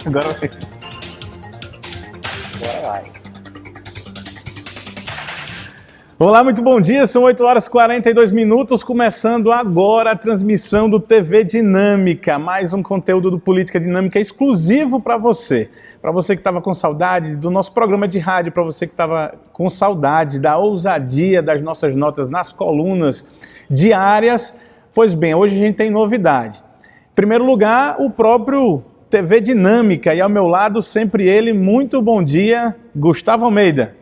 Agora vai. Agora vai. Olá, muito bom dia, são 8 horas e 42 minutos, começando agora a transmissão do TV Dinâmica, mais um conteúdo do Política Dinâmica exclusivo para você que estava com saudade do nosso programa de rádio, para você que estava com saudade da ousadia das nossas notas nas colunas diárias. Pois bem, hoje a gente tem novidade. Em primeiro lugar, o próprio TV Dinâmica, e ao meu lado sempre ele, muito bom dia, Gustavo Almeida.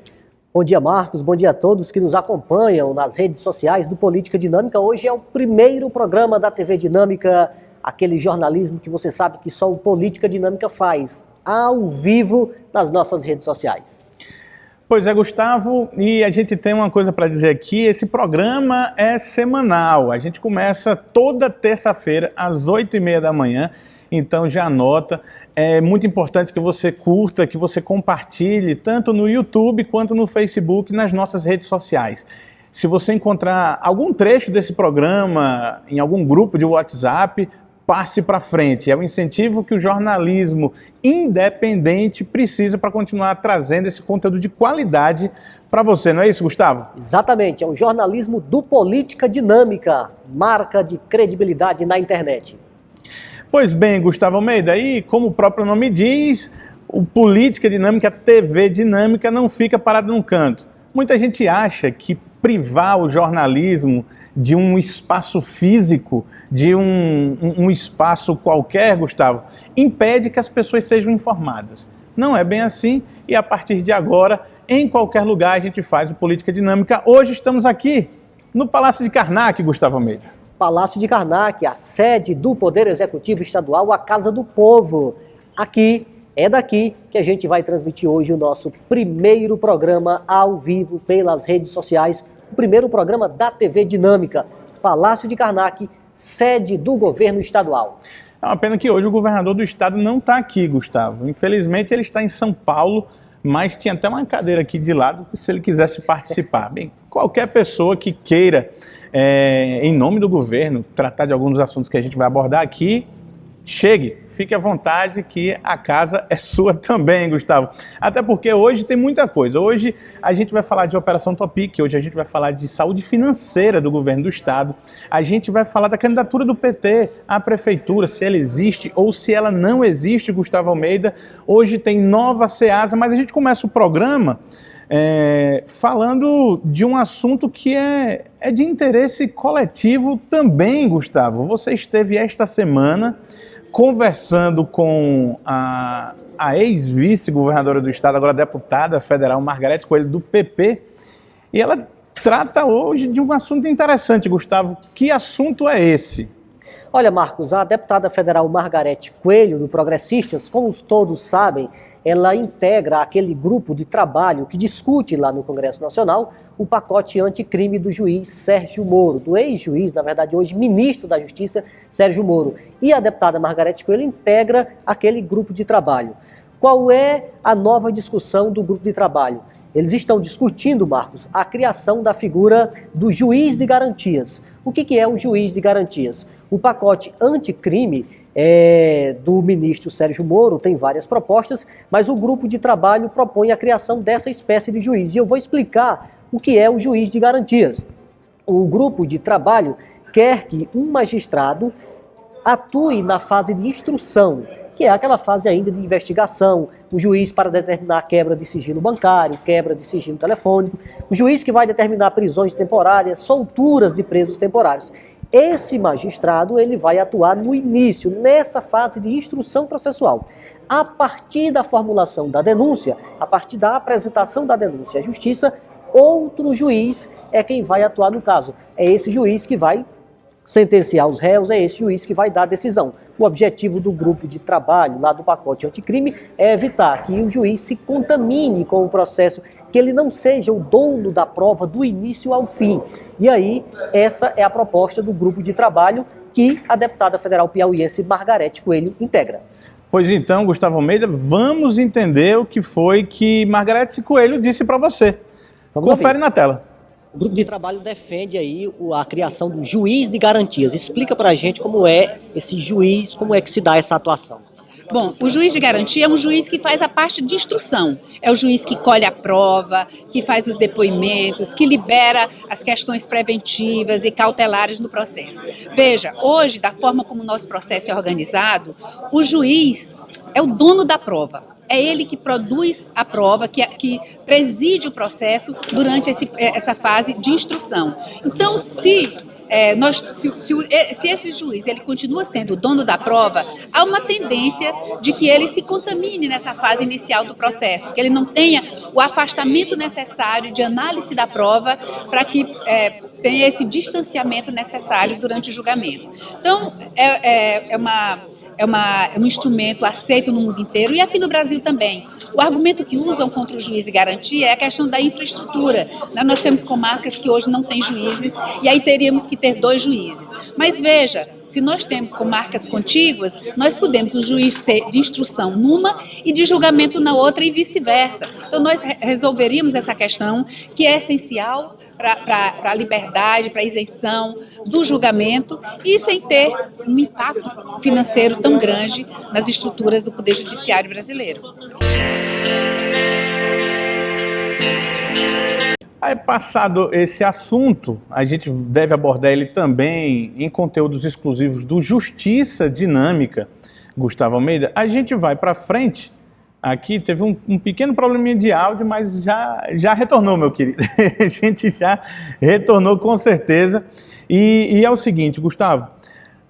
Bom dia, Marcos. Bom dia a todos que nos acompanham nas redes sociais do Política Dinâmica. Hoje é o primeiro programa da TV Dinâmica, aquele jornalismo que você sabe que só o Política Dinâmica faz, ao vivo nas nossas redes sociais. Pois é, Gustavo, e a gente tem uma coisa para dizer aqui, esse programa é semanal, a gente começa toda terça-feira às 8h30 da manhã, então já anota, é muito importante que você curta, que você compartilhe, tanto no YouTube quanto no Facebook, nas nossas redes sociais. Se você encontrar algum trecho desse programa em algum grupo de WhatsApp, passe para frente. É o incentivo que o jornalismo independente precisa para continuar trazendo esse conteúdo de qualidade para você, não é isso, Gustavo? Exatamente, é o jornalismo do Política Dinâmica, marca de credibilidade na internet. Pois bem, Gustavo Almeida, aí, como o próprio nome diz, o Política Dinâmica, a TV Dinâmica, não fica parado num canto. Muita gente acha que privar o jornalismo de um espaço físico, de um espaço qualquer, Gustavo, impede que as pessoas sejam informadas. Não é bem assim, e a partir de agora, em qualquer lugar a gente faz o Política Dinâmica. Hoje estamos aqui no Palácio de Karnak, Gustavo Almeida. Palácio de Karnak, a sede do Poder Executivo Estadual, a Casa do Povo. Aqui, é daqui que a gente vai transmitir hoje o nosso primeiro programa ao vivo pelas redes sociais, o primeiro programa da TV Dinâmica, Palácio de Karnak, sede do governo estadual. É uma pena que hoje o governador do estado não está aqui, Gustavo. Infelizmente ele está em São Paulo, mas tinha até uma cadeira aqui de lado se ele quisesse participar. Bem, qualquer pessoa que queira, em nome do governo, tratar de alguns assuntos que a gente vai abordar aqui, chegue, fique à vontade que a casa é sua também, Gustavo. Até porque hoje tem muita coisa. Hoje a gente vai falar de Operação Topic, hoje a gente vai falar de saúde financeira do governo do estado, a gente vai falar da candidatura do PT à prefeitura, se ela existe ou se ela não existe, Gustavo Almeida. Hoje tem nova SEASA, mas a gente começa o programa falando de um assunto que é de interesse coletivo também, Gustavo. Você esteve esta semana conversando com a ex-vice-governadora do estado, agora deputada federal, Margarete Coelho, do PP, e ela trata hoje de um assunto interessante, Gustavo. Que assunto é esse? Olha, Marcos, a deputada federal Margarete Coelho, do Progressistas, como todos sabem, ela integra aquele grupo de trabalho que discute lá no Congresso Nacional o pacote anticrime do juiz Sérgio Moro, do ex-juiz, na verdade hoje ministro da Justiça, Sérgio Moro. E a deputada Margarete Coelho integra aquele grupo de trabalho. Qual é a nova discussão do grupo de trabalho? Eles estão discutindo, Marcos, a criação da figura do juiz de garantias. O que é o juiz de garantias? O pacote anticrime do ministro Sérgio Moro tem várias propostas, mas o grupo de trabalho propõe a criação dessa espécie de juiz. E eu vou explicar o que é o juiz de garantias. O grupo de trabalho quer que um magistrado atue na fase de instrução, que é aquela fase ainda de investigação, o juiz para determinar a quebra de sigilo bancário, quebra de sigilo telefônico, o juiz que vai determinar prisões temporárias, solturas de presos temporários. Esse magistrado ele vai atuar no início, nessa fase de instrução processual. A partir da formulação da denúncia, a partir da apresentação da denúncia à justiça, outro juiz é quem vai atuar no caso. É esse juiz que vai sentenciar os réus, é esse juiz que vai dar a decisão. O objetivo do grupo de trabalho lá do pacote anticrime é evitar que o juiz se contamine com o processo, que ele não seja o dono da prova do início ao fim. E aí, essa é a proposta do grupo de trabalho que a deputada federal piauiense Margarete Coelho integra. Pois então, Gustavo Almeida, vamos entender o que foi que Margarete Coelho disse para você. Confere na tela. O grupo de trabalho defende aí a criação do juiz de garantias. Explica para a gente como é esse juiz, como é que se dá essa atuação. Bom, o juiz de garantia é um juiz que faz a parte de instrução. É o juiz que colhe a prova, que faz os depoimentos, que libera as questões preventivas e cautelares no processo. Veja, hoje, da forma como o nosso processo é organizado, o juiz é o dono da prova. É ele que produz a prova, que preside o processo durante essa fase de instrução. Então, se esse juiz ele continua sendo o dono da prova, há uma tendência de que ele se contamine nessa fase inicial do processo, que ele não tenha o afastamento necessário de análise da prova para que tenha esse distanciamento necessário durante o julgamento. Então, é um instrumento aceito no mundo inteiro e aqui no Brasil também. O argumento que usam contra o juiz de garantia é a questão da infraestrutura. Nós temos comarcas que hoje não têm juízes e aí teríamos que ter 2 juízes. Mas veja, se nós temos comarcas contíguas, nós podemos o juiz ser de instrução numa e de julgamento na outra e vice-versa. Então nós resolveríamos essa questão que é essencial para a liberdade, para a isenção do julgamento e sem ter um impacto financeiro tão grande nas estruturas do Poder Judiciário brasileiro. Aí, passado esse assunto, a gente deve abordar ele também em conteúdos exclusivos do Justiça Dinâmica, Gustavo Almeida. A gente vai para frente. Aqui teve um pequeno probleminha de áudio, mas já retornou, meu querido. A gente já retornou com certeza. E é o seguinte, Gustavo,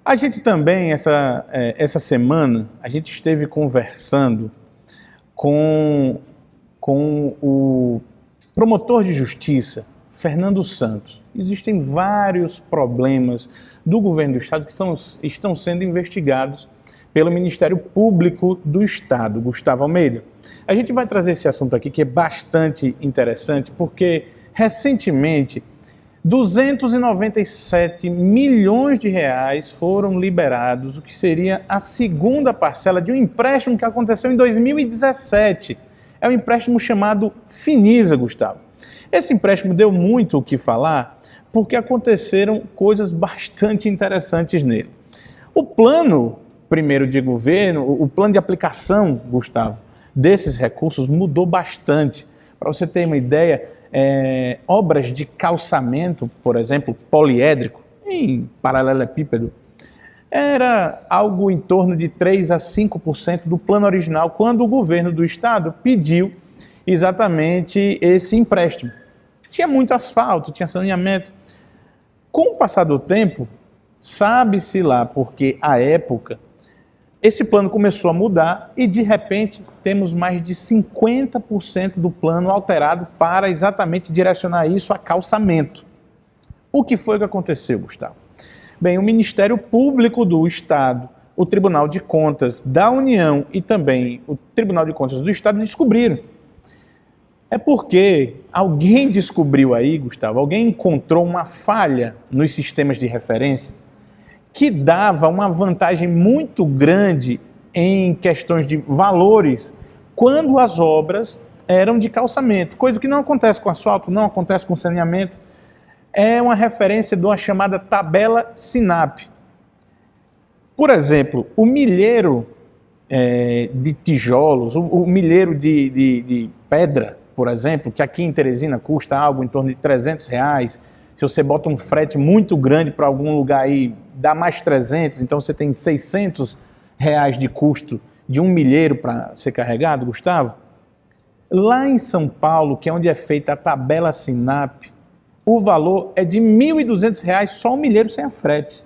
a gente também, essa semana, a gente esteve conversando com o promotor de justiça, Fernando Santos. Existem vários problemas do governo do Estado que estão sendo investigados pelo Ministério Público do Estado, Gustavo Almeida. A gente vai trazer esse assunto aqui que é bastante interessante porque, recentemente, 297 milhões de reais foram liberados, o que seria a segunda parcela de um empréstimo que aconteceu em 2017. É um empréstimo chamado Finisa, Gustavo. Esse empréstimo deu muito o que falar porque aconteceram coisas bastante interessantes nele. O plano primeiro de governo, o plano de aplicação, Gustavo, desses recursos mudou bastante. Para você ter uma ideia, obras de calçamento, por exemplo, poliédrico, em paralelepípedo, era algo em torno de 3 a 5% do plano original, quando o governo do Estado pediu exatamente esse empréstimo. Tinha muito asfalto, tinha saneamento. Com o passar do tempo, sabe-se lá, porque à época, esse plano começou a mudar e, de repente, temos mais de 50% do plano alterado para exatamente direcionar isso a calçamento. O que foi que aconteceu, Gustavo? Bem, o Ministério Público do Estado, o Tribunal de Contas da União e também o Tribunal de Contas do Estado descobriram. É porque alguém descobriu aí, Gustavo, alguém encontrou uma falha nos sistemas de referência que dava uma vantagem muito grande em questões de valores quando as obras eram de calçamento, coisa que não acontece com asfalto, não acontece com saneamento. É uma referência de uma chamada tabela SINAP. Por exemplo, o milheiro de tijolos, o milheiro de pedra, por exemplo, que aqui em Teresina custa algo em torno de R$300, se você bota um frete muito grande para algum lugar aí, dá mais 300, então você tem R$600 de custo de um milheiro para ser carregado, Gustavo. Lá em São Paulo, que é onde é feita a tabela SINAP, o valor é de R$1.200 só o milheiro sem a frete.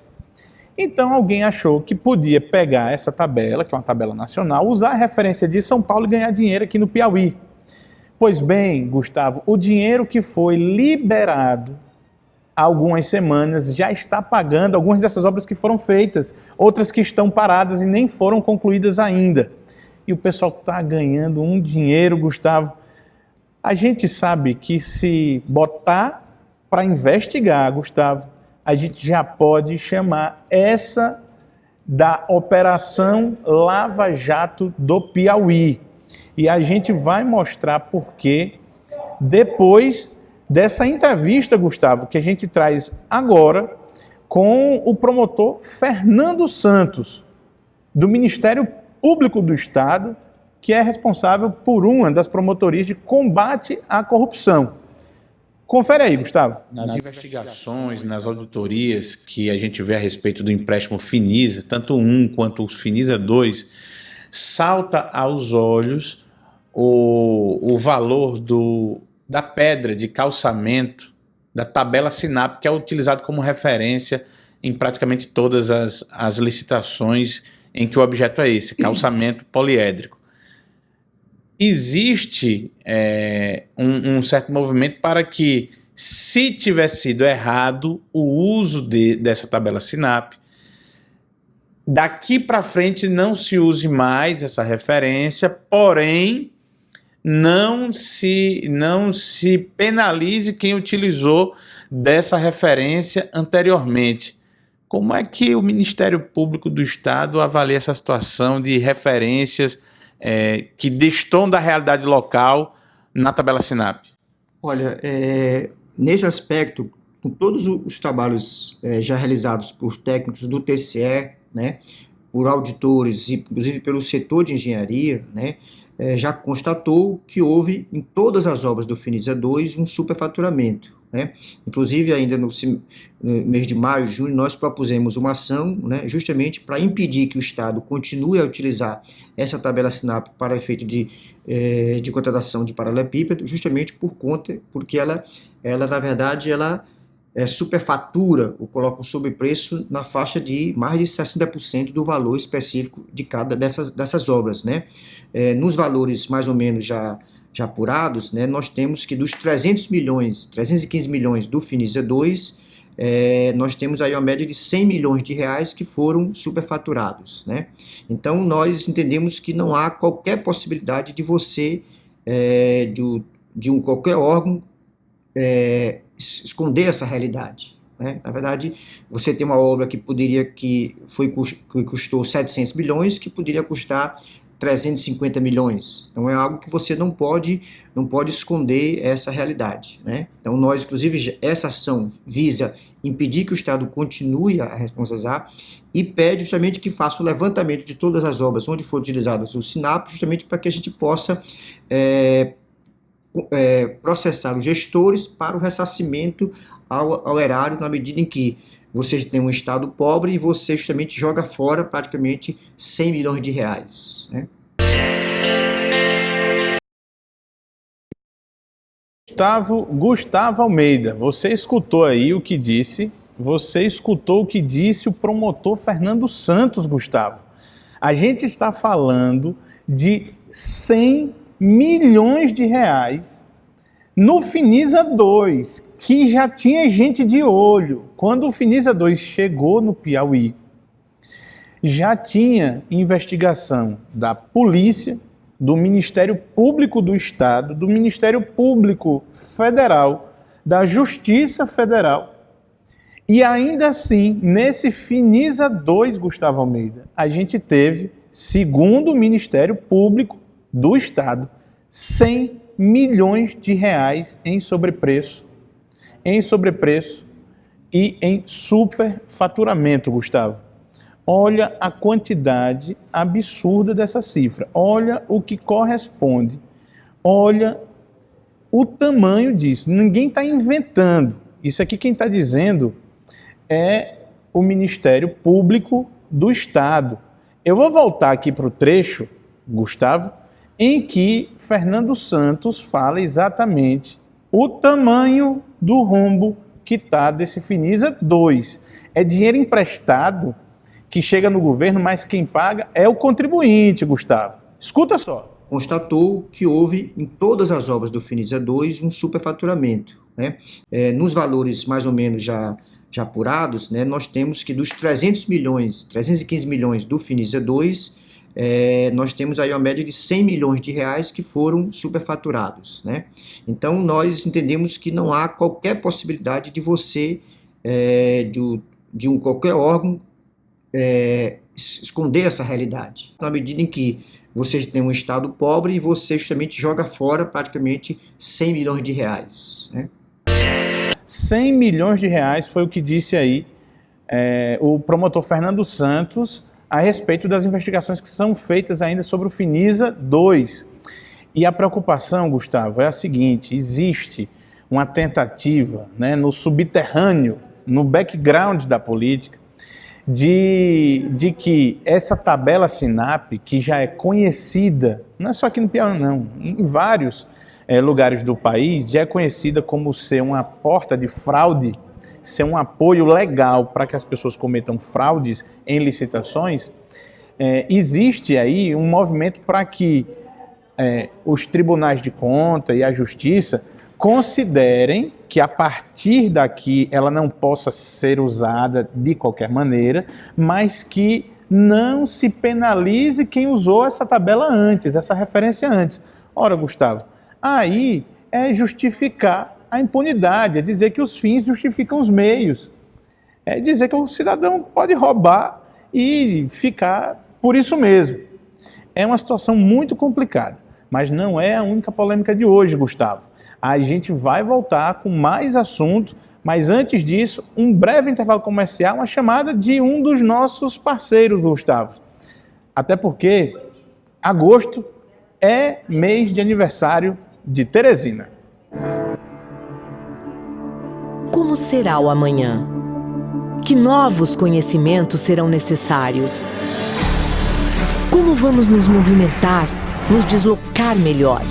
Então alguém achou que podia pegar essa tabela, que é uma tabela nacional, usar a referência de São Paulo e ganhar dinheiro aqui no Piauí. Pois bem, Gustavo, o dinheiro que foi liberado há algumas semanas já está pagando algumas dessas obras que foram feitas, outras que estão paradas e nem foram concluídas ainda. E o pessoal está ganhando um dinheiro, Gustavo. A gente sabe que se botar para investigar, Gustavo, a gente já pode chamar essa da Operação Lava Jato do Piauí. E a gente vai mostrar por quê depois dessa entrevista, Gustavo, que a gente traz agora com o promotor Fernando Santos, do Ministério Público do Estado, que é responsável por uma das promotorias de combate à corrupção. Confere aí, Gustavo. Nas investigações, nas auditorias que a gente vê a respeito do empréstimo Finisa, tanto o 1 quanto o Finisa 2, salta aos olhos o valor da pedra de calçamento da tabela SINAP, que é utilizado como referência em praticamente todas as licitações em que o objeto é esse, calçamento poliédrico. Existe um certo movimento para que, se tiver sido errado o uso dessa tabela SINAP, daqui para frente não se use mais essa referência, porém não se penalize quem utilizou dessa referência anteriormente. Como é que o Ministério Público do Estado avalia essa situação de referências que destoam da realidade local na tabela SINAP? Olha, nesse aspecto, com todos os trabalhos já realizados por técnicos do TCE, né, por auditores, inclusive pelo setor de engenharia, né, já constatou que houve em todas as obras do Finisa 2 um superfaturamento, né? Inclusive, ainda no mês de maio, junho, nós propusemos uma ação, né, justamente para impedir que o Estado continue a utilizar essa tabela SINAP para efeito de contratação de paralelepípedo, justamente porque ela na verdade, ela superfatura ou coloca um sobrepreço na faixa de mais de 60% do valor específico de cada dessas obras, né? Nos valores mais ou menos já apurados, né, nós temos que dos 315 milhões do Finisa 2, nós temos aí uma média de 100 milhões de reais que foram superfaturados, né? Então, nós entendemos que não há qualquer possibilidade de você, qualquer órgão, esconder essa realidade, né? Na verdade, você tem uma obra que custou 700 milhões, que poderia custar 350 milhões. Então é algo que você não pode esconder essa realidade, né? Então nós, inclusive, essa ação visa impedir que o Estado continue a responsabilizar e pede justamente que faça o levantamento de todas as obras onde foram utilizadas o SINAP, justamente para que a gente possa processar os gestores para o ressarcimento ao erário, na medida em que você tem um Estado pobre e você justamente joga fora praticamente 100 milhões de reais, né? Gustavo Almeida, você escutou aí o que disse, o promotor Fernando Santos, Gustavo. A gente está falando de 100 milhões de reais no Finisa 2, que já tinha gente de olho. Quando o Finisa 2 chegou no Piauí, já tinha investigação da polícia, do Ministério Público do Estado, do Ministério Público Federal, da Justiça Federal. E ainda assim, nesse Finisa 2, Gustavo Almeida, a gente teve, segundo o Ministério Público do Estado, 100 milhões de reais em sobrepreço e em superfaturamento, Gustavo. Olha a quantidade absurda dessa cifra, olha o que corresponde, olha o tamanho disso. Ninguém está inventando. Isso aqui quem está dizendo é o Ministério Público do Estado. Eu vou voltar aqui para o trecho, Gustavo, em que Fernando Santos fala exatamente o tamanho do rombo que está desse Finisa 2. É dinheiro emprestado que chega no governo, mas quem paga é o contribuinte, Gustavo. Escuta só. Constatou que houve em todas as obras do Finisa 2 um superfaturamento, né? Nos valores mais ou menos já apurados, né, nós temos que dos 315 milhões do Finisa 2, nós temos aí uma média de 100 milhões de reais que foram superfaturados, né? Então nós entendemos que não há qualquer possibilidade de você, qualquer órgão, esconder essa realidade, na medida em que você tem um Estado pobre e você justamente joga fora praticamente 100 milhões de reais, né? 100 milhões de reais foi o que disse aí o promotor Fernando Santos a respeito das investigações que são feitas ainda sobre o Finisa 2. E a preocupação, Gustavo, é a seguinte: existe uma tentativa, né, no subterrâneo, no background da política, de que essa tabela SINAP, que já é conhecida, não é só aqui no Piauí não, em vários lugares do país, já é conhecida como ser uma porta de fraude, ser um apoio legal para que as pessoas cometam fraudes em licitações. Existe aí um movimento para que os tribunais de conta e a justiça considerem que a partir daqui ela não possa ser usada de qualquer maneira, mas que não se penalize quem usou essa tabela antes, essa referência antes. Ora, Gustavo, aí é justificar a impunidade, é dizer que os fins justificam os meios, é dizer que o cidadão pode roubar e ficar por isso mesmo. É uma situação muito complicada, mas não é a única polêmica de hoje, Gustavo. A gente vai voltar com mais assunto, mas antes disso, um breve intervalo comercial, uma chamada de um dos nossos parceiros, Gustavo. Até porque agosto é mês de aniversário de Teresina. Como será o amanhã? Que novos conhecimentos serão necessários? Como vamos nos movimentar, nos deslocar melhor?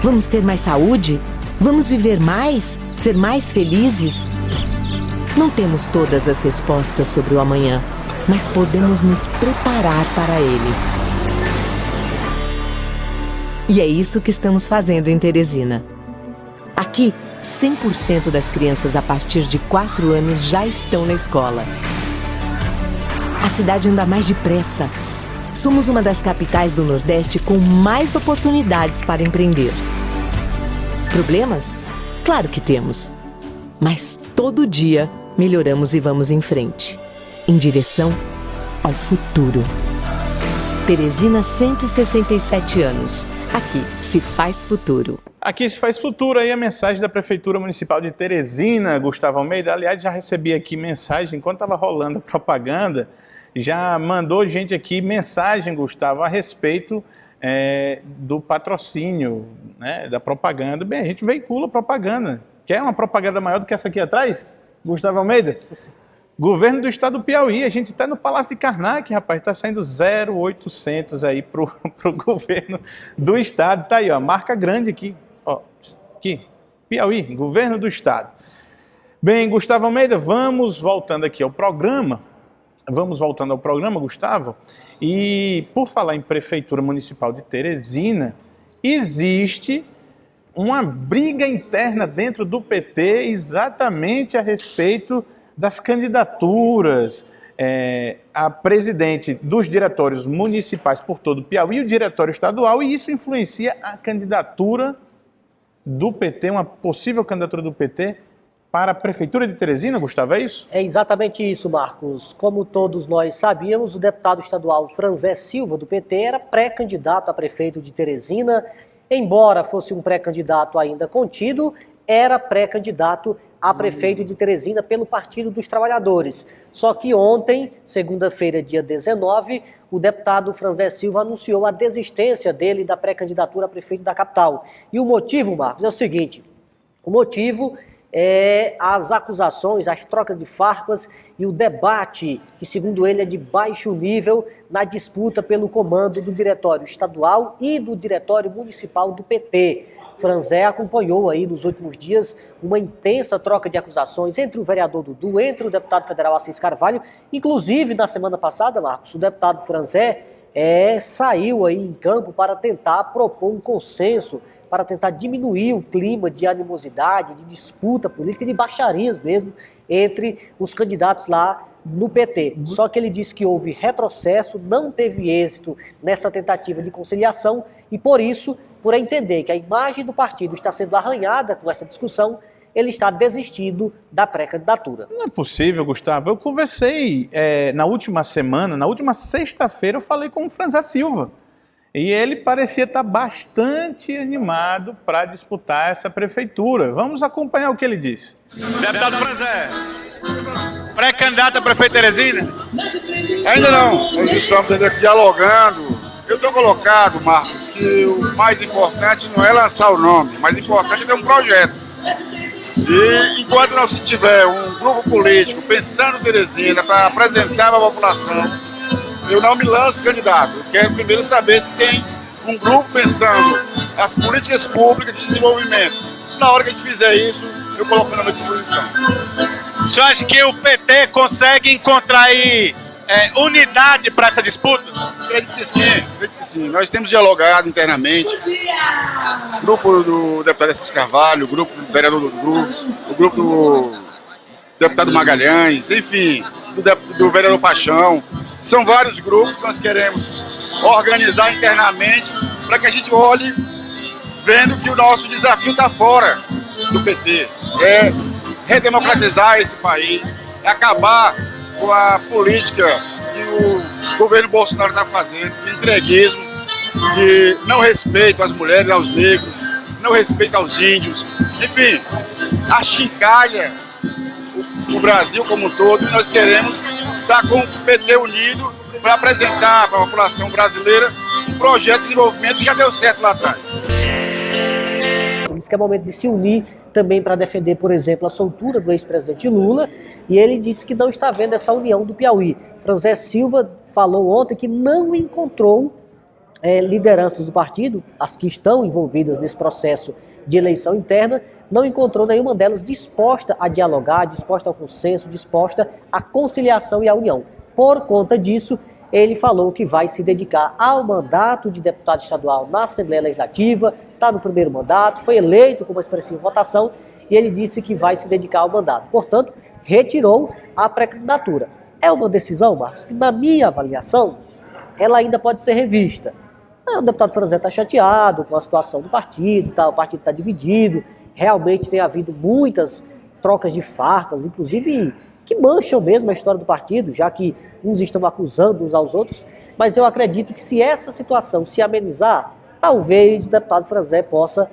Vamos ter mais saúde? Vamos viver mais? Ser mais felizes? Não temos todas as respostas sobre o amanhã, mas podemos nos preparar para ele. E é isso que estamos fazendo em Teresina. Aqui, 100% das crianças a partir de 4 anos já estão na escola. A cidade anda mais depressa. Somos uma das capitais do Nordeste com mais oportunidades para empreender. Problemas? Claro que temos. Mas todo dia melhoramos e vamos em frente, em direção ao futuro. Teresina, 167 anos. Aqui se faz futuro. Aqui se faz futuro, aí a mensagem da Prefeitura Municipal de Teresina, Gustavo Almeida. Aliás, já recebi aqui mensagem, enquanto estava rolando a propaganda, já mandou gente aqui mensagem, Gustavo, a respeito do patrocínio, né, da propaganda. Bem, a gente veicula propaganda. Quer uma propaganda maior do que essa aqui atrás? Gustavo Almeida? Governo do Estado do Piauí, a gente está no Palácio de Karnak, rapaz, está saindo 0,800 aí pro governo do Estado. Tá aí, ó, marca grande aqui, ó, aqui, Piauí, Governo do Estado. Bem, Gustavo Almeida, vamos voltando aqui ao programa. Gustavo, e por falar em Prefeitura Municipal de Teresina, existe uma briga interna dentro do PT exatamente a respeito das candidaturas a presidente dos diretórios municipais por todo o Piauí e o diretório estadual, e isso influencia a candidatura do PT, uma possível candidatura do PT para a Prefeitura de Teresina, Gustavo, é isso? É exatamente isso, Marcos. Como todos nós sabíamos, o deputado estadual Franzé Silva, do PT, era pré-candidato a prefeito de Teresina. Embora fosse um pré-candidato ainda contido, era pré-candidato a prefeito de Teresina pelo Partido dos Trabalhadores. Só que ontem, segunda-feira, dia 19, o deputado Franzé Silva anunciou a desistência dele da pré-candidatura a prefeito da capital. E o motivo, Marcos, é o seguinte: o motivo é as acusações, as trocas de farpas e o debate, que segundo ele é de baixo nível, na disputa pelo comando do diretório estadual e do diretório municipal do PT. Franzé acompanhou aí nos últimos dias uma intensa troca de acusações entre o vereador Dudu, entre o deputado federal Assis Carvalho. Inclusive, na semana passada, Marcos, o deputado Franzé saiu aí em campo para tentar propor um consenso, para tentar diminuir o clima de animosidade, de disputa política, de baixarias mesmo, entre os candidatos lá no PT. Só que ele disse que houve retrocesso, não teve êxito nessa tentativa de conciliação e, por isso, por entender que a imagem do partido está sendo arranhada com essa discussão, ele está desistindo da pré-candidatura. Não é possível, Gustavo. Eu conversei na última semana, na última sexta-feira, eu falei com o Franzé Silva. E ele parecia estar bastante animado para disputar essa prefeitura. Vamos acompanhar o que ele disse. Deputado Franzé, candidato a prefeito de Teresina? Ainda não, nós estamos dialogando. Eu tenho colocado, Marcos, que o mais importante não é lançar o nome, o mais importante é ter um projeto. E enquanto não se tiver um grupo político pensando em Teresina para apresentar para a população, eu não me lanço candidato. Eu quero primeiro saber se tem um grupo pensando as políticas públicas de desenvolvimento. Na hora que a gente fizer isso, eu coloco na minha disposição. O senhor acha que o PT consegue encontrar aí unidade para essa disputa? Acredito que sim, acredito que sim. Nós temos dialogado internamente. O grupo do deputado Assis Carvalho, o grupo do vereador Dudu, o grupo do deputado Magalhães, enfim, do vereador Paixão. São vários grupos que nós queremos organizar internamente para que a gente olhe vendo que o nosso desafio está fora do PT. É redemocratizar esse país, é acabar com a política que o governo Bolsonaro está fazendo, de entreguismo, de não respeito às mulheres, aos negros, não respeito aos índios, enfim, achincalha o Brasil como um todo, e nós queremos estar com o PT unido para apresentar para a população brasileira um projeto de desenvolvimento que já deu certo lá atrás. Diz que é momento de se unir também para defender, por exemplo, a soltura do ex-presidente Lula, e ele disse que não está vendo essa união do Piauí. Franzé Silva falou ontem que não encontrou lideranças do partido, as que estão envolvidas nesse processo de eleição interna, não encontrou nenhuma delas disposta a dialogar, disposta ao consenso, disposta à conciliação e à união. Por conta disso, ele falou que vai se dedicar ao mandato de deputado estadual na Assembleia Legislativa, está no primeiro mandato, foi eleito com uma expressiva votação e ele disse que vai se dedicar ao mandato. Portanto, retirou a pré-candidatura. É uma decisão, Marcos, que na minha avaliação, ela ainda pode ser revista. O deputado Franzé está chateado com a situação do partido, o partido está dividido, realmente tem havido muitas trocas de farpas, inclusive que mancham mesmo a história do partido, já que uns estão acusando uns aos outros, mas eu acredito que se essa situação se amenizar, talvez o deputado Franzé possa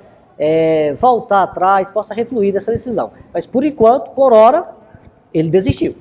voltar atrás, possa refluir dessa decisão. Mas por enquanto, por hora, ele desistiu.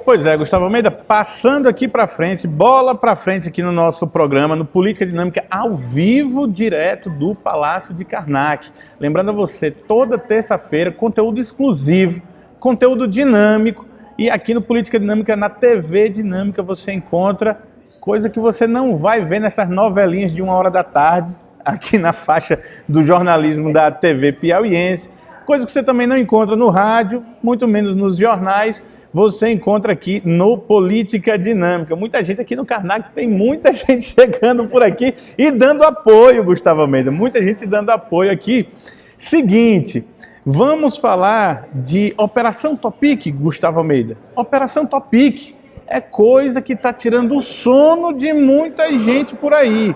Pois é, Gustavo Almeida, passando aqui para frente, bola para frente aqui no nosso programa, no Política Dinâmica, ao vivo, direto do Palácio de Karnak. Lembrando a você, toda terça-feira, conteúdo exclusivo, conteúdo dinâmico, e aqui no Política Dinâmica, na TV Dinâmica, você encontra coisa que você não vai ver nessas novelinhas de 1h da tarde, aqui na faixa do jornalismo da TV piauiense, coisa que você também não encontra no rádio, muito menos nos jornais, você encontra aqui no Política Dinâmica. Muita gente aqui no Karnak, tem muita gente chegando por aqui e dando apoio, Gustavo Almeida, muita gente dando apoio aqui. Seguinte, vamos falar de Operação Topic, Gustavo Almeida. Operação Topic é coisa que está tirando o sono de muita gente por aí.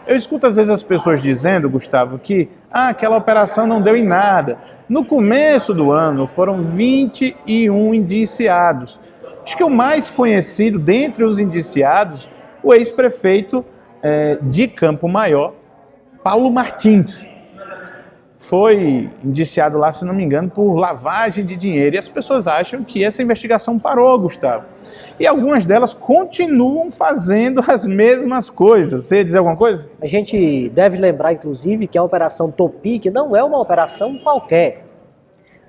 Eu escuto às vezes as pessoas dizendo, Gustavo, que aquela operação não deu em nada. No começo do ano foram 21 indiciados. Acho que o mais conhecido dentre os indiciados, o ex-prefeito de Campo Maior, Paulo Martins. Foi indiciado lá, se não me engano, por lavagem de dinheiro. E as pessoas acham que essa investigação parou, Gustavo. E algumas delas continuam fazendo as mesmas coisas. Você ia dizer alguma coisa? A gente deve lembrar, inclusive, que a Operação Topic não é uma operação qualquer.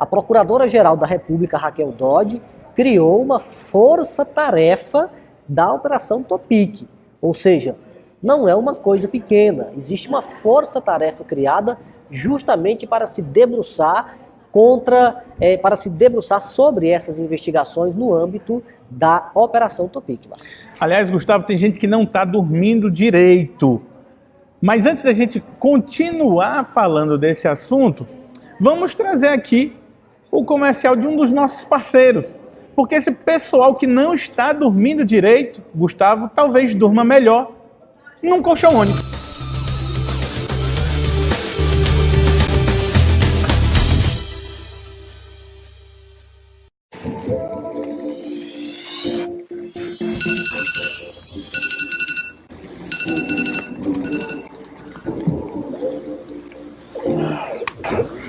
A Procuradora-Geral da República, Raquel Dodge, criou uma força-tarefa da Operação Topic. Ou seja, não é uma coisa pequena. Existe uma força-tarefa criada justamente para se debruçar sobre essas investigações no âmbito da Operação Topic. Aliás, Gustavo, tem gente que não está dormindo direito. Mas antes da gente continuar falando desse assunto, vamos trazer aqui o comercial de um dos nossos parceiros. Porque esse pessoal que não está dormindo direito, Gustavo, talvez durma melhor num colchão Onix.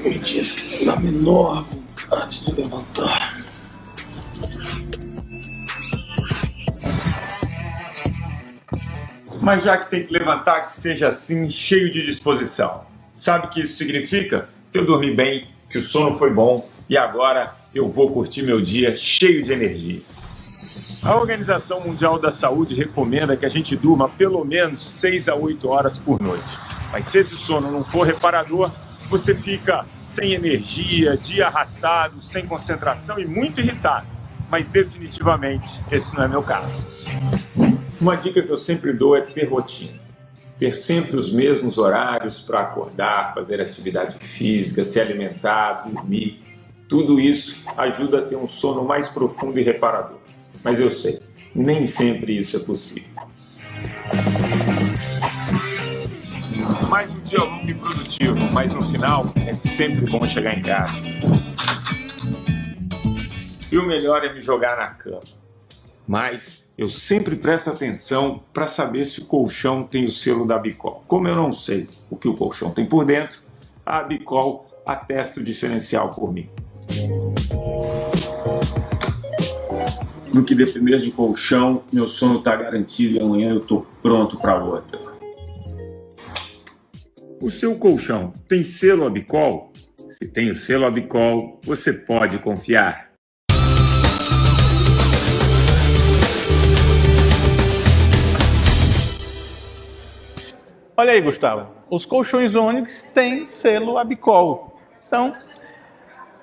Me diz que tem a menor vontade de levantar. Mas já que tem que levantar, que seja assim, cheio de disposição. Sabe o que isso significa? Que eu dormi bem, que o sono foi bom e agora eu vou curtir meu dia cheio de energia. A Organização Mundial da Saúde recomenda que a gente durma pelo menos 6 a 8 horas por noite. Mas se esse sono não for reparador, você fica sem energia, dia arrastado, sem concentração e muito irritado. Mas definitivamente esse não é meu caso. Uma dica que eu sempre dou é ter rotina. Ter sempre os mesmos horários para acordar, fazer atividade física, se alimentar, dormir. Tudo isso ajuda a ter um sono mais profundo e reparador. Mas eu sei, nem sempre isso é possível. Mais um dia longo e produtivo, mas no final é sempre bom chegar em casa. E o melhor é me jogar na cama. Mas eu sempre presto atenção para saber se o colchão tem o selo da Bicol. Como eu não sei o que o colchão tem por dentro, a Bicol atesta o diferencial por mim. No que depender de colchão, meu sono está garantido e amanhã eu estou pronto para outra. O seu colchão tem selo Abicol? Se tem o selo Abicol, você pode confiar. Olha aí, Gustavo, os colchões Onyx têm selo Abicol. Então,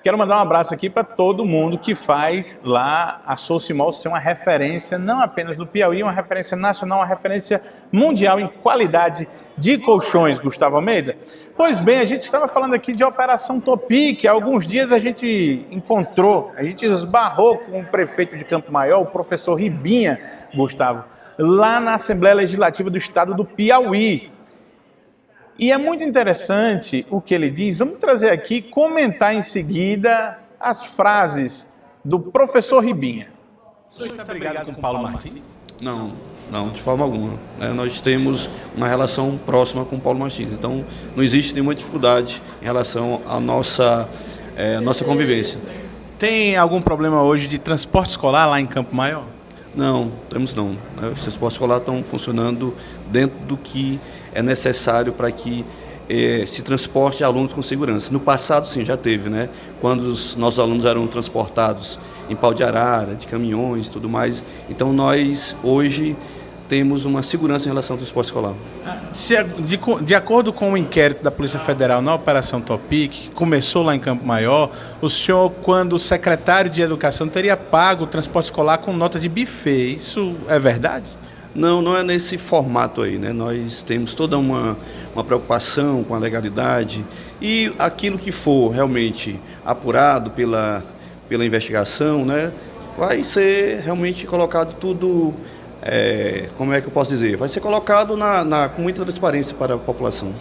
quero mandar um abraço aqui para todo mundo que faz lá a Soucimol ser uma referência, não apenas do Piauí, uma referência nacional, uma referência mundial em qualidade de colchões, Gustavo Almeida. Pois bem, a gente estava falando aqui de Operação Topic. Há alguns dias a gente esbarrou com o prefeito de Campo Maior, o professor Ribinha, Gustavo, lá na Assembleia Legislativa do Estado do Piauí. E é muito interessante o que ele diz. Vamos trazer aqui, comentar em seguida as frases do professor Ribinha. O senhor está brigado com o Paulo Martins? Não, de forma alguma. Nós temos uma relação próxima com o Paulo Martins, então não existe nenhuma dificuldade em relação à nossa convivência. Tem algum problema hoje de transporte escolar lá em Campo Maior? Não, temos não. Os transportes escolares estão funcionando dentro do que é necessário para que se transporte alunos com segurança. No passado, sim, já teve, né? Quando os nossos alunos eram transportados em pau de arara, de caminhões e tudo mais. Então, nós, hoje, temos uma segurança em relação ao transporte escolar. De acordo com o inquérito da Polícia Federal na Operação Topic, que começou lá em Campo Maior, o senhor, quando secretário de Educação, teria pago o transporte escolar com nota de buffet. Isso é verdade? Não é nesse formato aí, né? Nós temos toda uma preocupação com a legalidade e aquilo que for realmente apurado pela investigação, né? Vai ser realmente colocado tudo, como é que eu posso dizer? Vai ser colocado com muita transparência para a população.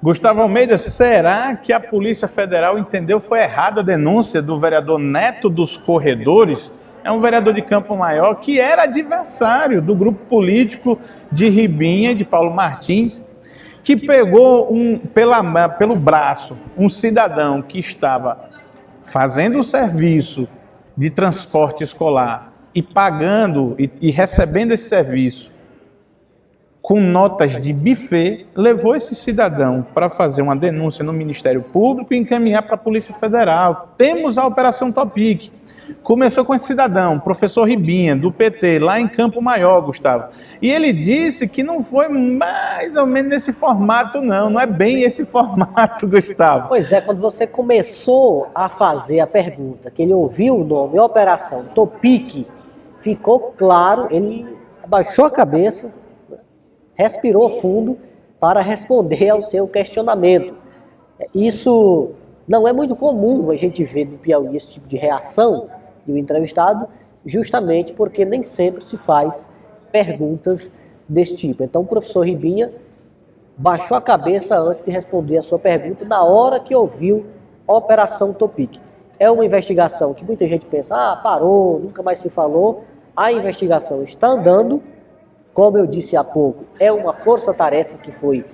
Gustavo Almeida, será que a Polícia Federal entendeu foi errada a denúncia do vereador Neto dos Corredores? É um vereador de Campo Maior que era adversário do grupo político de Ribinha, de Paulo Martins, que pegou pelo braço um cidadão que estava fazendo o serviço de transporte escolar e pagando e recebendo esse serviço com notas de buffet, levou esse cidadão para fazer uma denúncia no Ministério Público e encaminhar para a Polícia Federal. Temos a Operação Topic. Começou com esse cidadão, professor Ribinha, do PT, lá em Campo Maior, Gustavo. E ele disse que não foi mais ou menos nesse formato, não é bem esse formato, Gustavo. Pois é, quando você começou a fazer a pergunta, que ele ouviu o nome Operação Topic, ficou claro, ele abaixou a cabeça, respirou fundo para responder ao seu questionamento. Isso não é muito comum a gente ver no Piauí esse tipo de reação do entrevistado, justamente porque nem sempre se faz perguntas desse tipo. Então o professor Ribinha baixou a cabeça antes de responder a sua pergunta na hora que ouviu a Operação Topic. É uma investigação que muita gente pensa, parou, nunca mais se falou. A investigação está andando, como eu disse há pouco, é uma força-tarefa que foi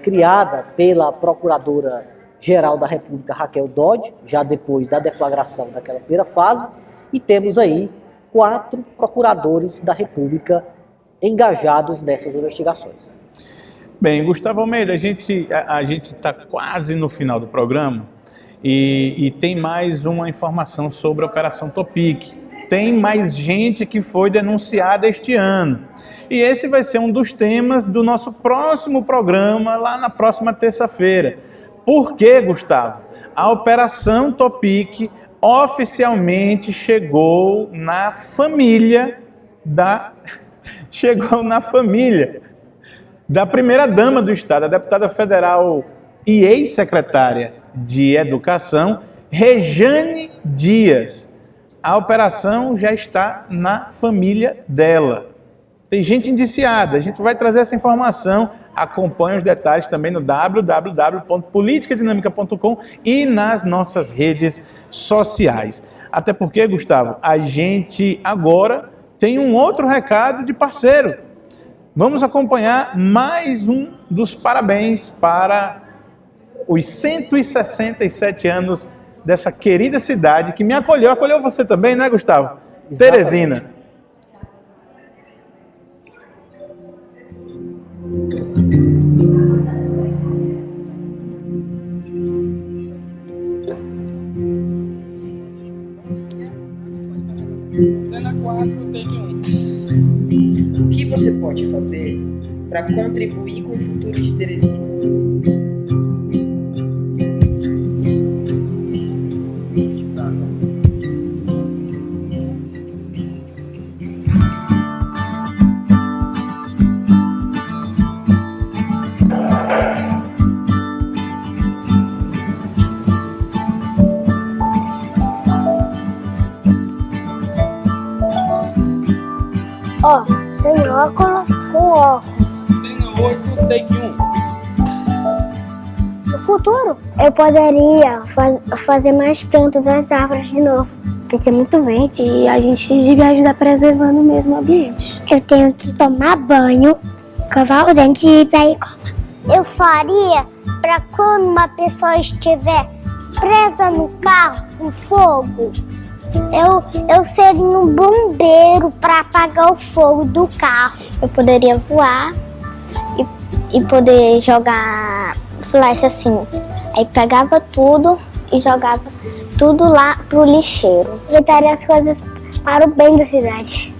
criada pela Procuradora-Geral da República, Raquel Dodge, já depois da deflagração daquela primeira fase, e temos aí 4 procuradores da República engajados nessas investigações. Bem, Gustavo Almeida, a gente está quase no final do programa e tem mais uma informação sobre a Operação Topic. Tem mais gente que foi denunciada este ano. E esse vai ser um dos temas do nosso próximo programa, lá na próxima terça-feira. Por quê, Gustavo? A Operação Topic oficialmente chegou na família da primeira-dama do Estado, a deputada federal e ex-secretária de Educação, Rejane Dias. A operação já está na família dela. Tem gente indiciada, a gente vai trazer essa informação. Acompanhe os detalhes também no www.politicadinamica.com e nas nossas redes sociais. Até porque, Gustavo, a gente agora tem um outro recado de parceiro. Vamos acompanhar mais um dos parabéns para os 167 anos dessa querida cidade que me acolheu. Acolheu você também, né, Gustavo? Exatamente. Teresina. Cena 4, take 1. O que você pode fazer para contribuir com o futuro de Teresina? Ó, sem óculos, com óculos. Cena 8, take 1. No futuro, eu poderia fazer mais plantas nas árvores de novo. Tem que ser muito verde e a gente devia ajudar preservando o mesmo ambiente. Eu tenho que tomar banho, escovar o dente e ir pra escola. Eu faria para quando uma pessoa estiver presa no carro com fogo, eu seria um bombeiro para apagar o fogo do carro. Eu poderia voar e poder jogar flecha assim. Aí pegava tudo e jogava tudo lá pro lixeiro. Aproveitaria as coisas para o bem da cidade.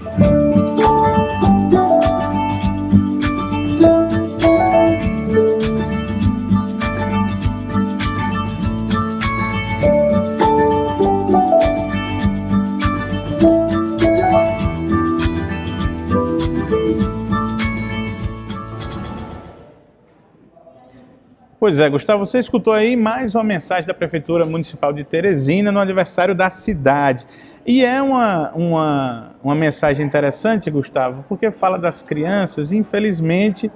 Pois é, Gustavo, você escutou aí mais uma mensagem da Prefeitura Municipal de Teresina no aniversário da cidade. E é uma mensagem interessante, Gustavo, porque fala das crianças e, infelizmente,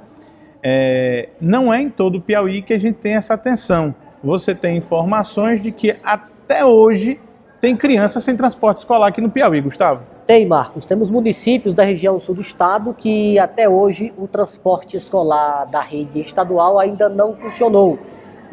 não é em todo o Piauí que a gente tem essa atenção. Você tem informações de que até hoje tem crianças sem transporte escolar aqui no Piauí, Gustavo? Tem, Marcos. Temos municípios da região sul do estado que até hoje o transporte escolar da rede estadual ainda não funcionou.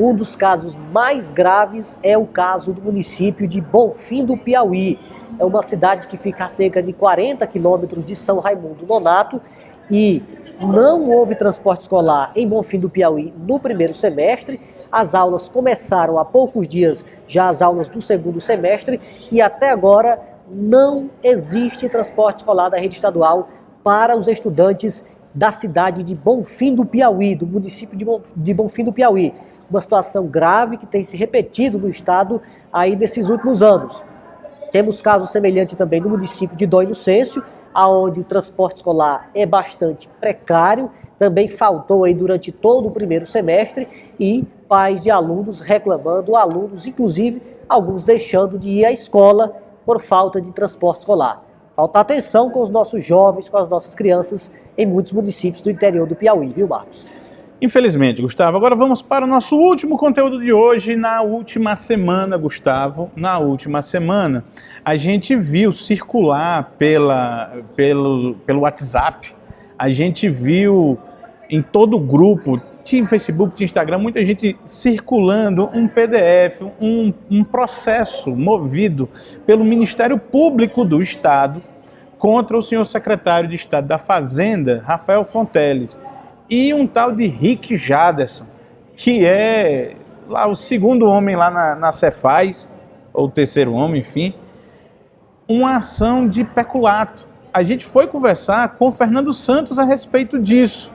Um dos casos mais graves é o caso do município de Bonfim do Piauí. É uma cidade que fica a cerca de 40 quilômetros de São Raimundo Nonato e não houve transporte escolar em Bonfim do Piauí no primeiro semestre. As aulas começaram há poucos dias, já as aulas do segundo semestre, e até agora não existe transporte escolar da rede estadual para os estudantes da cidade de Bonfim do Piauí, do município de Bonfim do Piauí. Uma situação grave que tem se repetido no estado aí nesses últimos anos. Temos casos semelhantes também no município de Dom Inocêncio, onde o transporte escolar é bastante precário, também faltou aí durante todo o primeiro semestre, e pais de alunos reclamando, alunos inclusive, alguns deixando de ir à escola por falta de transporte escolar. Falta atenção com os nossos jovens, com as nossas crianças em muitos municípios do interior do Piauí, viu, Marcos? Infelizmente, Gustavo. Agora vamos para o nosso último conteúdo de hoje. Na última semana, Gustavo, a gente viu circular pelo WhatsApp, a gente viu em todo o grupo, tinha Facebook, tinha Instagram, muita gente circulando um PDF, um processo movido pelo Ministério Público do Estado contra o senhor secretário de Estado da Fazenda, Rafael Fonteles, e um tal de Rick Jaderson, que é lá o segundo homem lá na Cefaz, ou o terceiro homem, enfim, uma ação de peculato. A gente foi conversar com o Fernando Santos a respeito disso.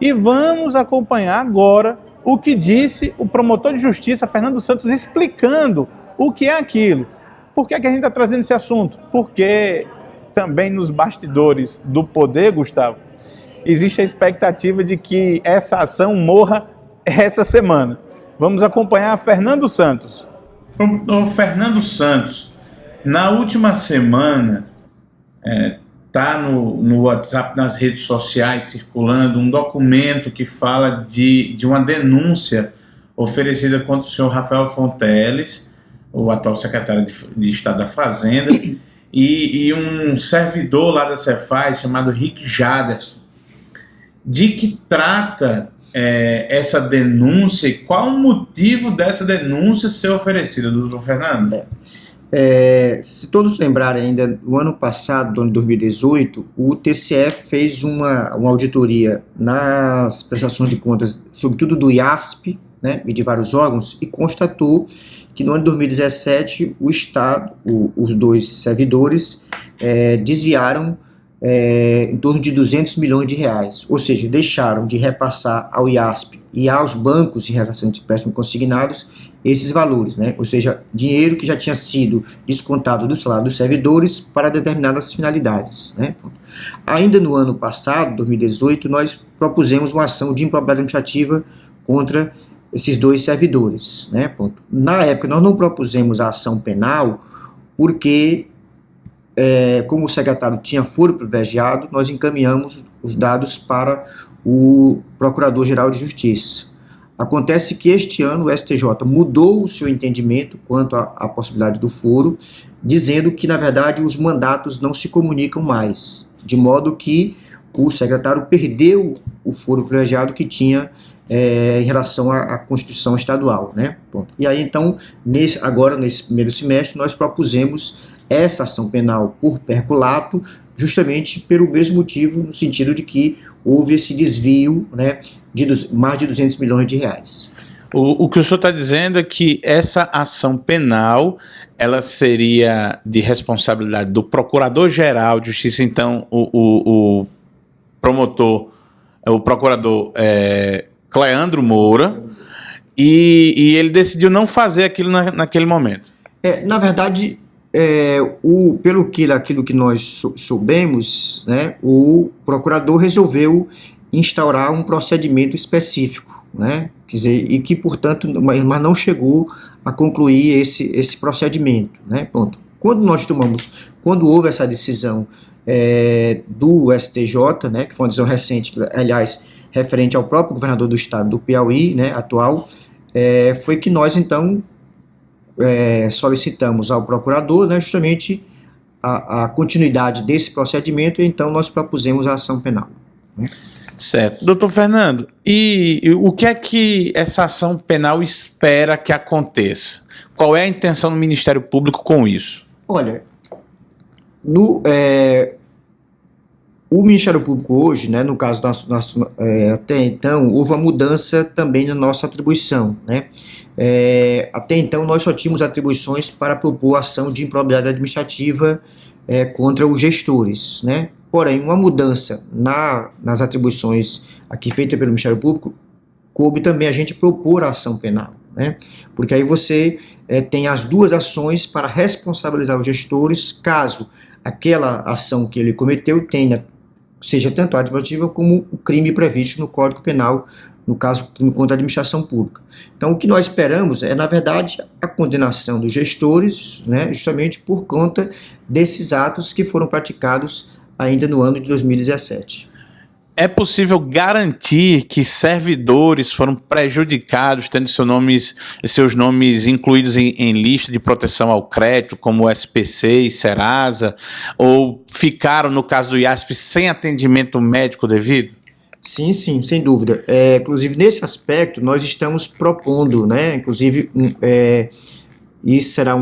E vamos acompanhar agora o que disse o promotor de justiça, Fernando Santos, explicando o que é aquilo. Por que é que a gente está trazendo esse assunto? Porque também nos bastidores do poder, Gustavo, existe a expectativa de que essa ação morra essa semana. Vamos acompanhar Fernando Santos. Fernando Santos, na última semana, está no WhatsApp, nas redes sociais, circulando um documento que fala de uma denúncia oferecida contra o senhor Rafael Fonteles, o atual secretário de Estado da Fazenda, e um servidor lá da Cefaz chamado Rick Jaderson. De que trata essa denúncia e qual o motivo dessa denúncia ser oferecida, doutor Fernando? Se todos lembrarem ainda, no ano passado, no ano de 2018, o TCE fez uma auditoria nas prestações de contas, sobretudo do IASP, né, e de vários órgãos, e constatou que no ano de 2017 o Estado, os dois servidores, desviaram em torno de 200 milhões de reais, ou seja, deixaram de repassar ao IASP e aos bancos em relação de empréstimos consignados esses valores, né? Ou seja, dinheiro que já tinha sido descontado do salário dos servidores para determinadas finalidades, né? Ainda no ano passado, 2018, nós propusemos uma ação de improbidade administrativa contra esses dois servidores, né? Na época, nós não propusemos a ação penal porque, como o secretário tinha foro privilegiado, nós encaminhamos os dados para o Procurador-Geral de Justiça. Acontece que este ano o STJ mudou o seu entendimento quanto à possibilidade do foro, dizendo que, na verdade, os mandatos não se comunicam mais, de modo que o secretário perdeu o foro privilegiado que tinha em relação à Constituição Estadual, né? E aí, então, agora, nesse primeiro semestre, nós propusemos essa ação penal por peculato, justamente pelo mesmo motivo, no sentido de que houve esse desvio, né, de mais de 200 milhões de reais. O que o senhor está dizendo é que essa ação penal, ela seria de responsabilidade do Procurador-Geral de Justiça, então o procurador Cleandro Moura, e ele decidiu não fazer aquilo naquele momento. Na verdade, aquilo que nós soubemos, né, o procurador resolveu instaurar um procedimento específico, né, quer dizer, e que, portanto, mas não chegou a concluir esse procedimento, né, pronto. Quando houve essa decisão do STJ, né, que foi uma decisão recente, aliás, referente ao próprio governador do estado do Piauí, né, atual, foi que nós, então, solicitamos ao procurador, né, justamente a continuidade desse procedimento, e então nós propusemos a ação penal, né? Certo. Doutor Fernando, e o que é que essa ação penal espera que aconteça? Qual é a intenção do Ministério Público com isso? Olha, o Ministério Público hoje, né, no caso até então, houve uma mudança também na nossa atribuição, né? Até então nós só tínhamos atribuições para propor ação de improbidade administrativa contra os gestores, né? Porém, uma mudança nas atribuições aqui feita pelo Ministério Público, coube também a gente propor a ação penal, né? Porque aí você tem as duas ações para responsabilizar os gestores, caso aquela ação que ele cometeu seja tanto a administrativa como o crime previsto no Código Penal, no caso, crime contra a administração pública. Então, o que nós esperamos na verdade, a condenação dos gestores, né, justamente por conta desses atos que foram praticados ainda no ano de 2017. É possível garantir que servidores foram prejudicados, tendo seus nomes incluídos em lista de proteção ao crédito, como o SPC e Serasa, ou ficaram, no caso do IASP, sem atendimento médico devido? Sim, sem dúvida. Inclusive, nesse aspecto, nós estamos propondo, né, inclusive, isso será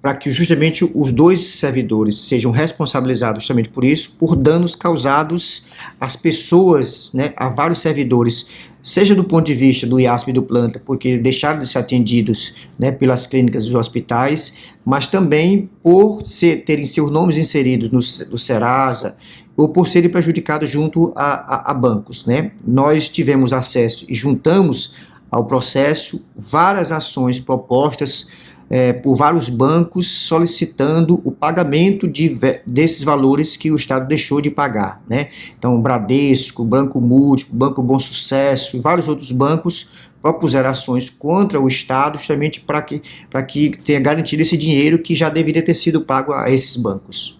para que justamente os 2 servidores sejam responsabilizados justamente por isso, por danos causados às pessoas, né, a vários servidores, seja do ponto de vista do IASP e do planta, porque deixaram de ser atendidos, né, pelas clínicas e hospitais, mas também por terem seus nomes inseridos no Serasa, ou por serem prejudicados junto a bancos, né. Nós tivemos acesso e juntamos ao processo várias ações propostas por vários bancos solicitando o pagamento desses valores que o Estado deixou de pagar, né? Então, Bradesco, Banco Múltiplo, Banco Bom Sucesso e vários outros bancos propuseram ações contra o Estado justamente para que tenha garantido esse dinheiro que já deveria ter sido pago a esses bancos.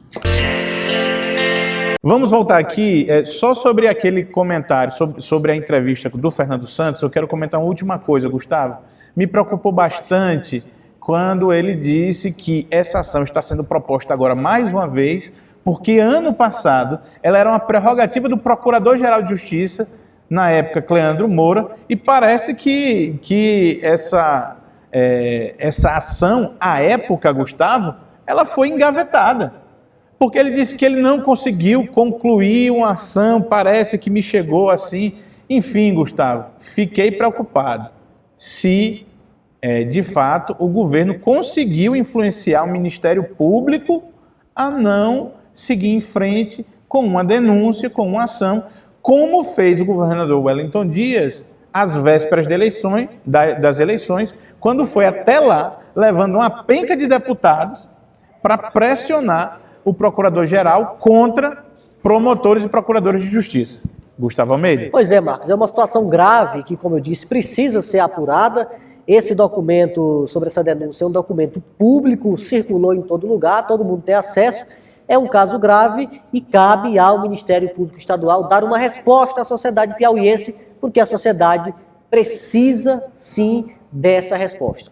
Vamos voltar aqui só sobre aquele comentário, sobre a entrevista do Fernando Santos. Eu quero comentar uma última coisa, Gustavo. Me preocupou bastante quando ele disse que essa ação está sendo proposta agora mais uma vez, porque ano passado ela era uma prerrogativa do Procurador-Geral de Justiça, na época Cleandro Moura, e parece que essa ação, à época, Gustavo, ela foi engavetada. Porque ele disse que ele não conseguiu concluir uma ação, parece que me chegou assim. Enfim, Gustavo, fiquei preocupado. Se, de fato, o governo conseguiu influenciar o Ministério Público a não seguir em frente com uma denúncia, com uma ação, como fez o governador Wellington Dias às vésperas das eleições, quando foi até lá, levando uma penca de deputados para pressionar o procurador-geral contra promotores e procuradores de justiça. Gustavo Almeida. Pois é, Marcos, é uma situação grave que, como eu disse, precisa ser apurada. Esse documento sobre essa denúncia é um documento público, circulou em todo lugar, todo mundo tem acesso. É um caso grave e cabe ao Ministério Público Estadual dar uma resposta à sociedade piauiense, porque a sociedade precisa, sim, dessa resposta.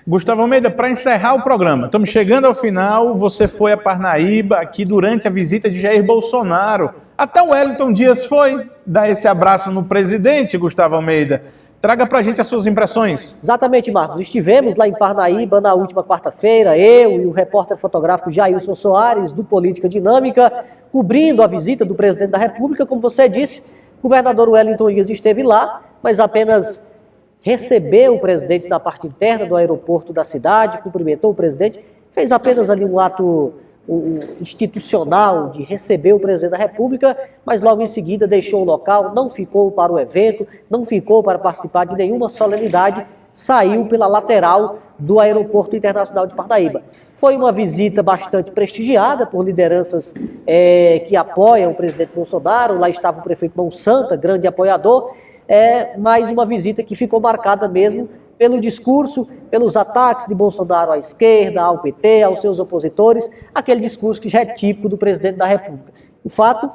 Gustavo Almeida, para encerrar o programa, estamos chegando ao final, você foi a Parnaíba aqui durante a visita de Jair Bolsonaro. Até o Wellington Dias foi dar esse abraço no presidente, Gustavo Almeida. Traga para a gente as suas impressões. Exatamente, Marcos. Estivemos lá em Parnaíba na última quarta-feira, eu e o repórter fotográfico Jailson Soares, do Política Dinâmica, cobrindo a visita do presidente da República. Como você disse, o governador Wellington Dias esteve lá, mas apenas recebeu o presidente na parte interna do aeroporto da cidade, cumprimentou o presidente, fez apenas ali um ato institucional de receber o presidente da República, mas logo em seguida deixou o local, não ficou para o evento, não ficou para participar de nenhuma solenidade, saiu pela lateral do Aeroporto Internacional de Parnaíba. Foi uma visita bastante prestigiada por lideranças que apoiam o presidente Bolsonaro. Lá estava o prefeito Mão Santa, grande apoiador, mas uma visita que ficou marcada mesmo pelo discurso, pelos ataques de Bolsonaro à esquerda, ao PT, aos seus opositores, aquele discurso que já é típico do presidente da República. O fato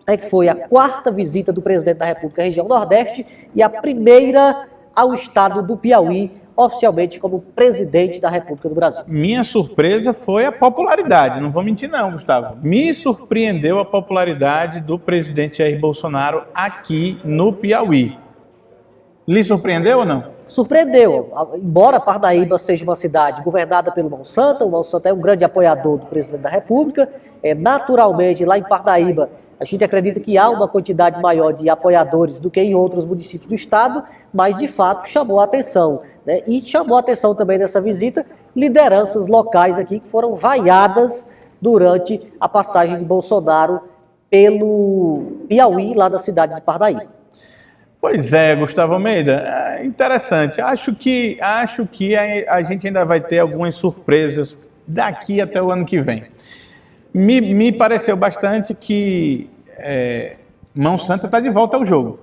é que foi a 4ª visita do presidente da República à região Nordeste e a primeira ao estado do Piauí, oficialmente como presidente da República do Brasil. Minha surpresa foi a popularidade, não vou mentir não, Gustavo. Me surpreendeu a popularidade do presidente Jair Bolsonaro aqui no Piauí. Lhe surpreendeu ou não? Surpreendeu. Embora Parnaíba seja uma cidade governada pelo Mão Santa, o Mão Santa é um grande apoiador do presidente da República, naturalmente lá em Parnaíba a gente acredita que há uma quantidade maior de apoiadores do que em outros municípios do estado, mas de fato chamou a atenção, né? E chamou a atenção também nessa visita lideranças locais aqui que foram vaiadas durante a passagem de Bolsonaro pelo Piauí, lá da cidade de Parnaíba. Pois é, Gustavo Almeida, interessante. Acho que a gente ainda vai ter algumas surpresas daqui até o ano que vem. Me pareceu bastante que Mão Santa está de volta ao jogo.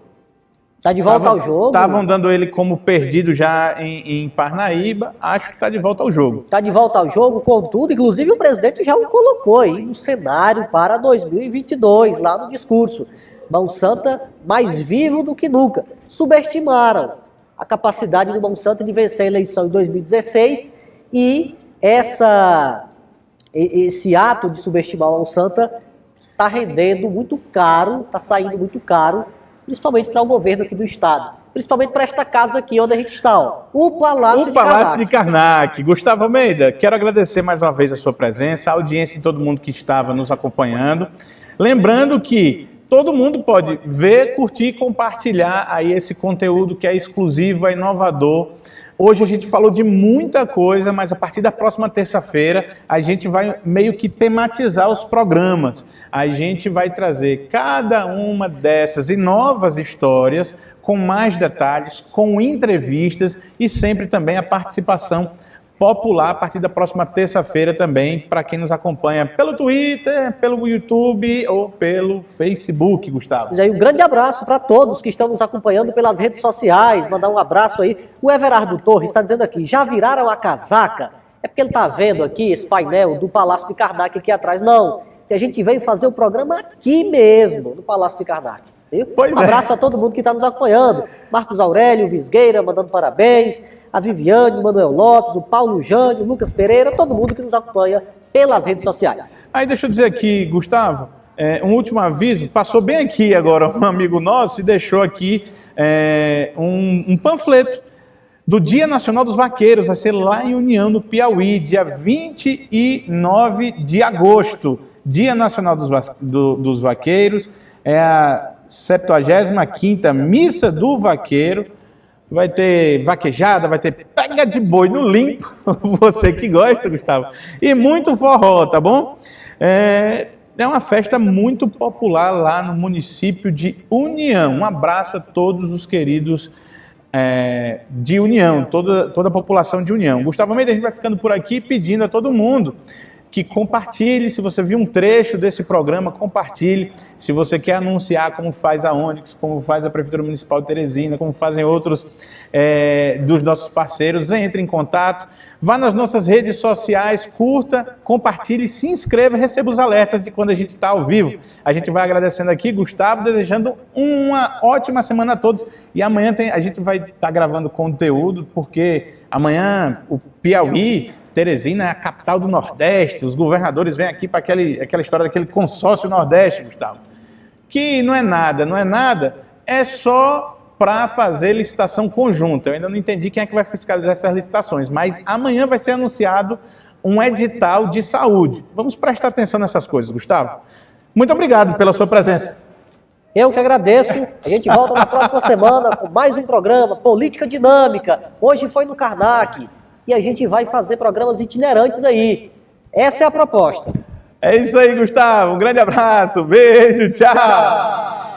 Está de volta ao jogo? Estavam dando ele como perdido já em Parnaíba, acho que está de volta ao jogo. Está de volta ao jogo, contudo, inclusive o presidente já o colocou aí no cenário para 2022, lá no discurso. Mão Santa mais vivo do que nunca. Subestimaram a capacidade do Mão Santa de vencer a eleição em 2016 e esse ato de subestimar o Mão Santa está rendendo muito caro, está saindo muito caro, principalmente para o governo aqui do estado. principalmente para esta casa aqui onde a gente está, ó, o Palácio de Karnak. Gustavo Almeida, quero agradecer mais uma vez a sua presença, a audiência e todo mundo que estava nos acompanhando. Lembrando que todo mundo pode ver, curtir e compartilhar aí esse conteúdo que é exclusivo, é inovador. Hoje a gente falou de muita coisa, mas a partir da próxima terça-feira a gente vai meio que tematizar os programas. A gente vai trazer cada uma dessas e novas histórias com mais detalhes, com entrevistas e sempre também a participação popular a partir da próxima terça-feira também, para quem nos acompanha pelo Twitter, pelo YouTube ou pelo Facebook, Gustavo. Um grande abraço para todos que estão nos acompanhando pelas redes sociais, mandar um abraço aí. O Everardo Torres está dizendo aqui, já viraram a casaca? É porque ele está vendo aqui esse painel do Palácio de Karnak aqui atrás. Não, que a gente veio fazer o programa aqui mesmo, no Palácio de Karnak. Um abraço a todo mundo que está nos acompanhando. Marcos Aurélio, Visgueira, mandando parabéns. A Viviane, Manuel Lopes, o Paulo Jânio, Lucas Pereira, todo mundo que nos acompanha pelas redes sociais. Aí deixa eu dizer aqui, Gustavo, um último aviso. Passou bem aqui agora um amigo nosso e deixou aqui um panfleto do Dia Nacional dos Vaqueiros. Vai ser lá em União, no Piauí, dia 29 de agosto. Dia Nacional dos Vaqueiros. É a 75ª Missa do Vaqueiro. Vai ter vaquejada, vai ter pega de boi no limpo, você que gosta, Gustavo, e muito forró, tá bom? É uma festa muito popular lá no município de União. Um abraço a todos os queridos de União, toda a população de União. Gustavo Almeida, a gente vai ficando por aqui pedindo a todo mundo que compartilhe. Se você viu um trecho desse programa, compartilhe. Se você quer anunciar, como faz a Onyx, como faz a Prefeitura Municipal de Teresina, como fazem outros dos nossos parceiros, entre em contato. Vá nas nossas redes sociais, curta, compartilhe, se inscreva e receba os alertas de quando a gente está ao vivo. A gente vai agradecendo aqui, Gustavo, desejando uma ótima semana a todos. E amanhã a gente vai estar gravando conteúdo, porque amanhã o Piauí, Teresina é a capital do Nordeste, os governadores vêm aqui para aquela história daquele consórcio Nordeste, Gustavo, que não é nada, é só para fazer licitação conjunta. Eu ainda não entendi quem é que vai fiscalizar essas licitações, mas amanhã vai ser anunciado um edital de saúde. Vamos prestar atenção nessas coisas, Gustavo. Muito obrigado pela sua presença. Eu que agradeço. A gente volta na próxima semana com mais um programa, Política Dinâmica. Hoje foi no Karnak. E a gente vai fazer programas itinerantes aí. Essa é a proposta. É isso aí, Gustavo. Um grande abraço, beijo, tchau.